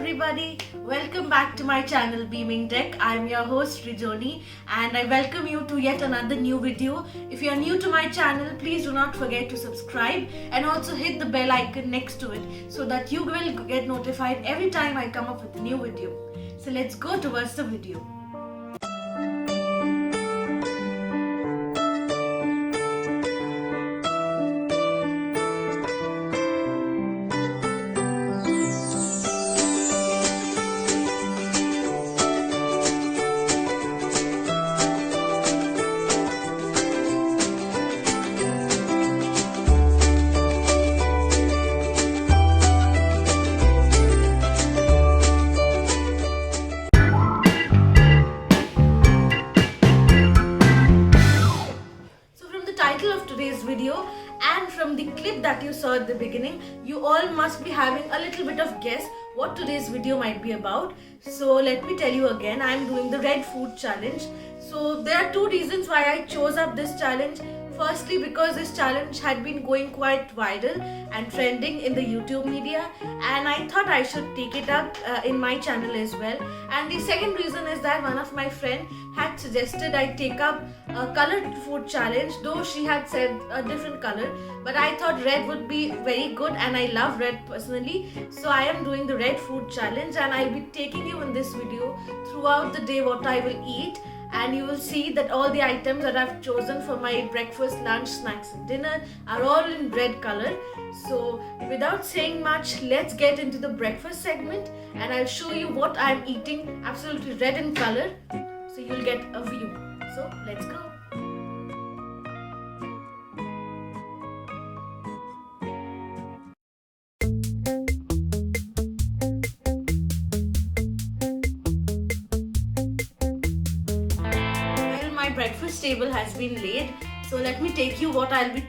everybody, welcome back to my channel Beaming Tech. I'm your host Rijoni and I welcome you to yet another new video. If you are new to my channel, please do not forget to subscribe and also hit the bell icon next to it so that you will get notified every time I come up with a new video. So let's go towards the video. Video and from the clip that you saw at the beginning, you all must be having a little bit of guess what today's video might be about. So let me tell you again, I am doing the red food challenge. So there are two reasons why I chose up this challenge. Firstly, because this challenge had been going quite viral and trending in the YouTube media, and I thought I should take it up in my channel as well. And the second reason is that one of my friends had suggested I take up a colored food challenge, though she had said a different color, but I thought red would be very good and I love red personally. So I am doing the red food challenge and I'll be taking you in this video throughout the day what I will eat. And you will see that all the items that I've chosen for my breakfast, lunch, snacks and dinner are all in red color. So without saying much, let's get into the breakfast segment and I'll show you what I'm eating absolutely red in color so you'll get a view. So let's go. Breakfast table has been laid, so let me take you what I'll be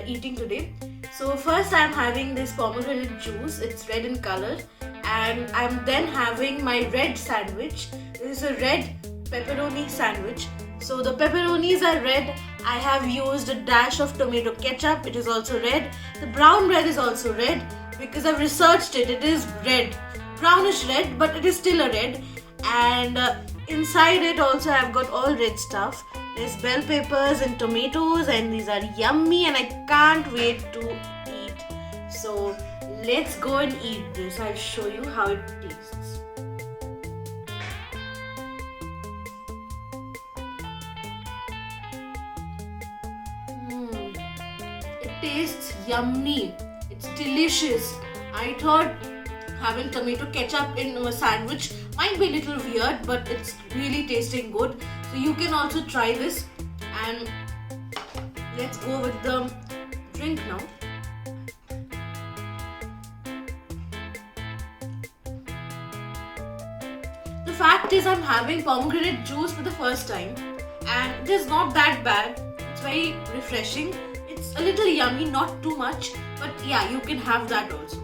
eating today. So first I'm having this pomegranate juice, it's red in color, and I'm then having my red sandwich. This is a red pepperoni sandwich. So the pepperonis are red. I have used a dash of tomato ketchup, it is also red. The brown bread is also red because I've researched it, it is red, brownish red, but it is still a red. And inside it also I've got all red stuff. There's bell peppers and tomatoes and these are yummy and I can't wait to eat. So let's go and eat this. I'll show you how it tastes. It tastes yummy. It's delicious. I thought having tomato ketchup in a sandwich might be a little weird, but it's really tasting good. So you can also try this. And let's go with the drink now. The fact is I'm having pomegranate juice for the first time and it is not that bad. It's very refreshing. It's a little yummy, not too much, but yeah, you can have that also.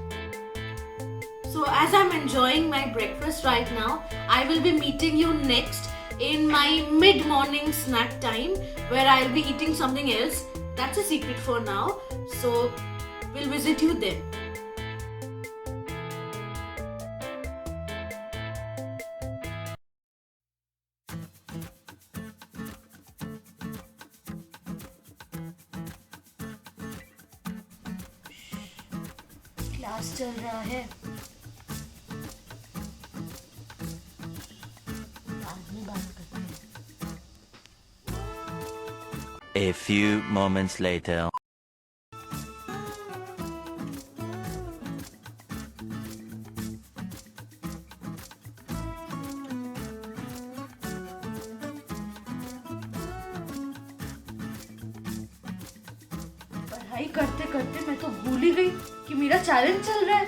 So as I'm enjoying my breakfast right now, I will be meeting you next in my mid-morning snack time where I'll be eating something else. That's a secret for now. So we'll visit you then. Class चल रहा है. A few moments later. पढ़ाई करते करते मैं तो भूल ही गई कि मेरा चैलेंज चल रहा है.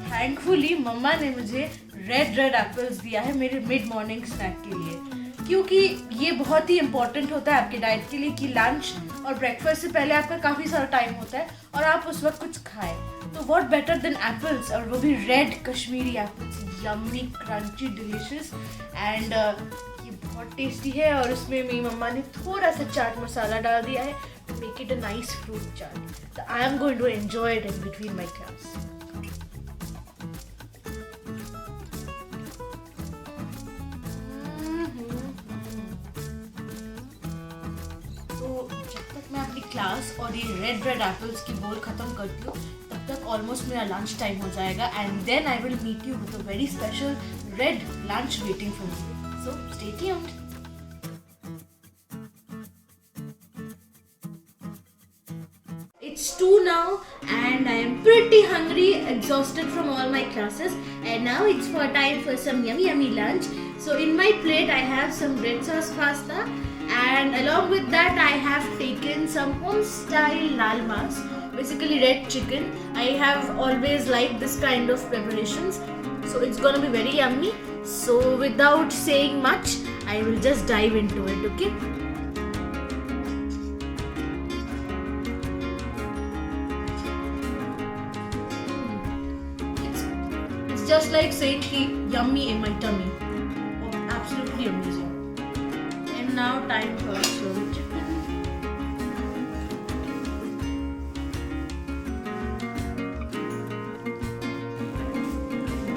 थैंकफुली मम्मा ने मुझे रेड एप्पल्स दिया है मेरे मिड मॉर्निंग स्नैक के लिए, क्योंकि ये बहुत ही इम्पोर्टेंट होता है आपके डाइट के लिए कि लंच और ब्रेकफास्ट से पहले आपका काफ़ी सारा टाइम होता है और आप उस वक्त कुछ खाएं. तो व्हाट बेटर देन एप्पल्स, और वो भी red Kashmiri apples. Yummy, crunchy, delicious and ये बहुत टेस्टी है. और इसमें मेरी मम्मा ने थोड़ा सा चाट मसाला डाल दिया है to make it a nice fruit chaat. So I am going to enjoy it in between my class. जब तक मैं अपनी क्लास और ये रेड एप्पल्स की बोल ख़त्म करती हूँ तब तक ऑलमोस्ट मेरा लंच टाइम हो जाएगा and then I will meet you with a very special red lunch waiting for me. So stay tuned. It's 2 now and I am pretty hungry, exhausted from all my classes, and now it's time for some yummy lunch. So in my plate I have some red sauce pasta, and along with that I have taken some home style lal mas, basically red chicken. I have always liked this kind of preparations, so it's gonna be very yummy. So without saying much, I will just dive into it, okay? Just like saying yummy in my tummy. Oh, absolutely amazing. And now time for some chicken.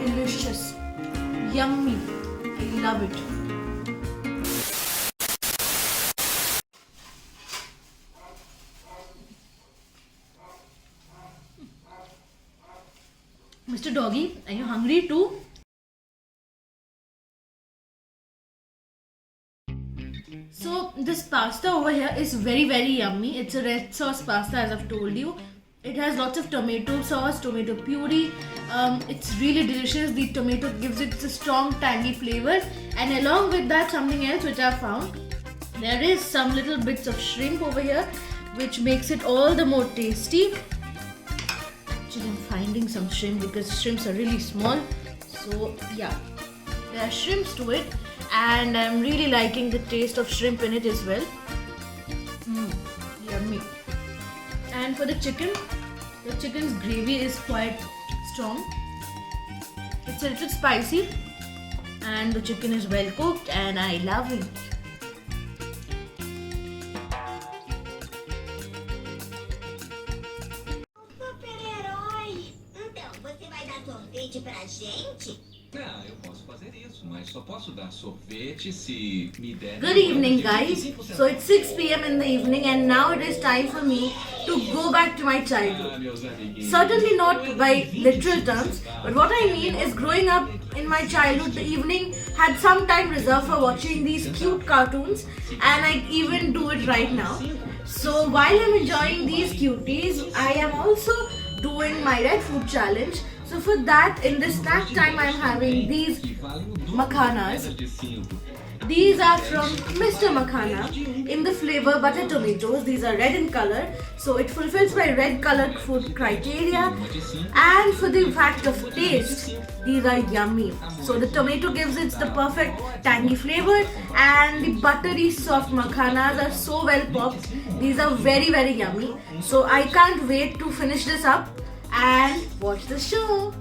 Delicious. Yummy. I love it. Mr. Doggy, are you hungry too? So this pasta over here is very yummy. It's a red sauce pasta, as I've told you. It has lots of tomato sauce, tomato puree. It's really delicious. The tomato gives it a strong tangy flavor, and along with that something else which I found. There is some little bits of shrimp over here which makes it all the more tasty. I'm finding some shrimp because shrimps are really small, so yeah, there are shrimps to it, and I'm really liking the taste of shrimp in it as well. Yummy. And for the chicken's gravy is quite strong. It's a little spicy and the chicken is well cooked and I love it. Pra gente? Não, eu posso fazer isso, mas só posso dar sorvete se me der. Good evening, guys. So it's 6 p.m. in the evening and now it is time for me to go back to my childhood. Certainly not by literal terms, but what I mean is growing up in my childhood, the evening had some time reserved for watching these cute cartoons, and I even do it right now. So while I'm enjoying these cuties, I am also doing my red food challenge. So for that, in this snack time, I'm having these makhanas. These are from Mr. Makhana in the flavor butter tomatoes. These are red in color, so it fulfills my red colored food criteria. And for the fact of taste, these are yummy. So the tomato gives it the perfect tangy flavor, and the buttery soft makhanas are so well popped. These are very yummy. So I can't wait to finish this up and watch the show.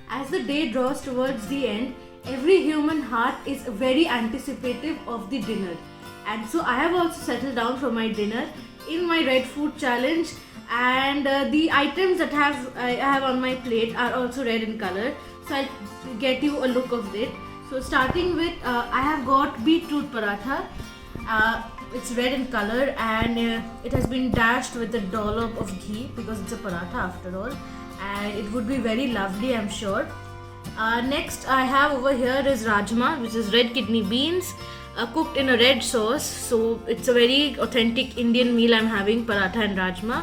As the day draws towards the end, every human heart is very anticipative of the dinner. And so I have also settled down for my dinner in my red food challenge, and the items that I have on my plate are also red in color. So I'll get you a look of it. So starting with, I have got beetroot paratha. It's red in color and it has been dashed with a dollop of ghee because it's a paratha after all, and it would be very lovely, I'm sure. Next I have over here is rajma, which is red kidney beans cooked in a red sauce. So it's a very authentic Indian meal I'm having, paratha and rajma.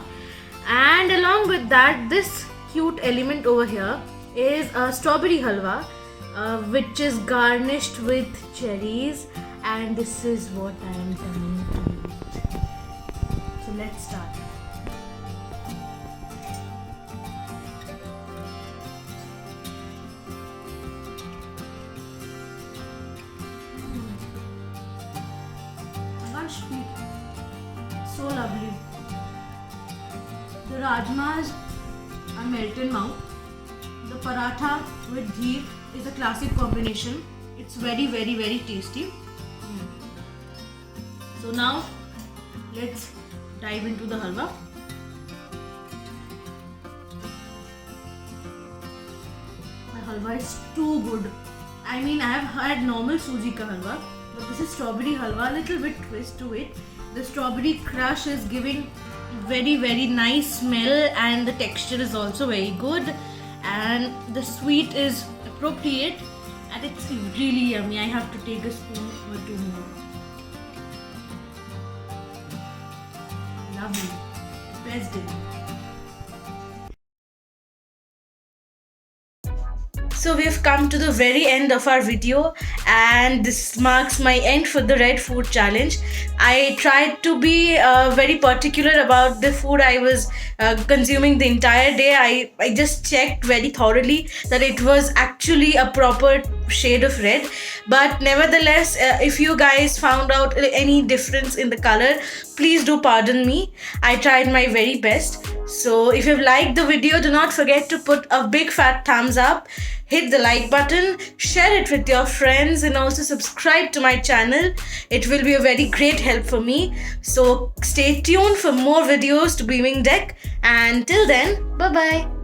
And along with that, this cute element over here is a strawberry halwa, which is garnished with cherries, and this is what I am planning to eat. So let's start. So lovely. The rajmas are melt in mouth. The paratha with ghee is a classic combination. It's very tasty. So now let's dive into the halwa. My halwa is too good. I mean, I have had normal suji ka halwa, but this is strawberry halwa, a little bit twist to it. The strawberry crush is giving very nice smell, and the texture is also very good, and the sweet is appropriate, and it's really yummy. I have to take a spoon or two more. Lovely. Best dinner. So we've come to the very end of our video, and this marks my end for the Red Food Challenge. I tried to be very particular about the food I was consuming the entire day. I just checked very thoroughly that it was actually a proper shade of red, but nevertheless, if you guys found out any difference in the color, please do pardon me. I tried my very best. So if you've liked the video, do not forget to put a big fat thumbs up, hit the like button, share it with your friends, and also subscribe to my channel. It will be a very great help for me. So stay tuned for more videos to Beaming Deck, and till then, bye bye.